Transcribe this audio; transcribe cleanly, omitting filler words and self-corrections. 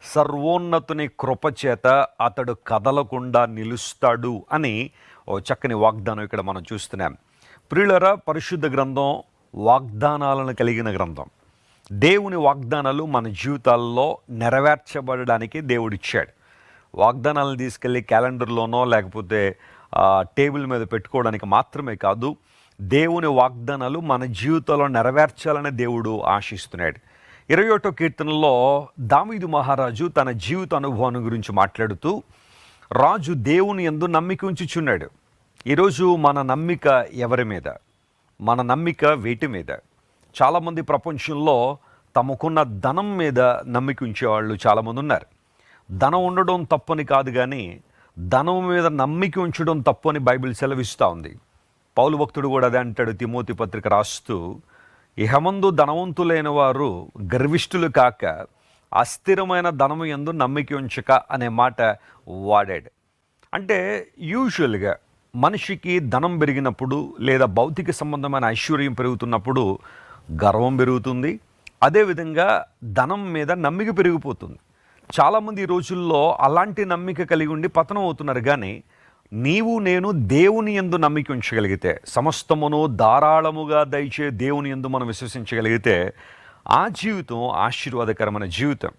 సర్వోన్నతుని కృపచేత అతడు కదలకుండా నిలుస్తాడు అని ఓ చక్కని వాగ్దానం ఇక్కడ మనం చూస్తున్నాం. ప్రియులరా, పరిశుద్ధ గ్రంథం వాగ్దానాలను కలిగిన గ్రంథం. దేవుని వాగ్దానాలు మన జీవితాల్లో నెరవేర్చబడడానికి దేవుడిచ్చాడు. వాగ్దానాలను తీసుకెళ్ళి క్యాలెండర్లోనో లేకపోతే టేబుల్ మీద పెట్టుకోవడానికి మాత్రమే కాదు, దేవుని వాగ్దానాలు మన జీవితంలో నెరవేర్చాలని దేవుడు ఆశిస్తున్నాడు. 21వ కీర్తనలో దావీదు మహారాజు తన జీవిత అనుభవాన్ని గురించి మాట్లాడుతూ, రాజు దేవుని యందు నమ్మిక ఉంచుచున్నాడు. ఈరోజు మన నమ్మిక ఎవరి మీద? మన నమ్మిక వేటి మీద? చాలామంది ప్రపంచంలో తమకున్న ధనం మీద నమ్మిక ఉంచేవాళ్ళు చాలామంది ఉన్నారు. ధనం ఉండడం తప్పని కాదు, కానీ ధనం మీద నమ్మిక ఉంచడం తప్పు అని బైబిల్ సెలవిస్తూ ఉంది. పౌలు భక్తుడు కూడా అదే అంటాడు తిమోతి పత్రిక రాస్తూ, ఇహమందు ధనవంతులైన వారు గర్విష్ఠులు కాక అస్థిరమైన ధనము యందు నమ్మిక ఉంచక అనే మాట వాడాడు. అంటే యూజువల్గా మనిషికి ధనం పెరిగినప్పుడు లేదా భౌతిక సంబంధమైన ఐశ్వర్యం పెరుగుతున్నప్పుడు గర్వం పెరుగుతుంది. అదేవిధంగా ధనం మీద నమ్మిక పెరిగిపోతుంది. చాలామంది ఈ రోజుల్లో అలాంటి నమ్మిక కలిగి ఉండి పతనం అవుతున్నారు. కానీ నీవు నేను దేవుని యందు నమ్మిక ఉంచగలిగితే, సమస్తమును ధారాళముగా దయచే దేవుని యందు మనం విశ్వసించగలిగితే, ఆ జీవితం ఆశీర్వాదకరమైన జీవితం.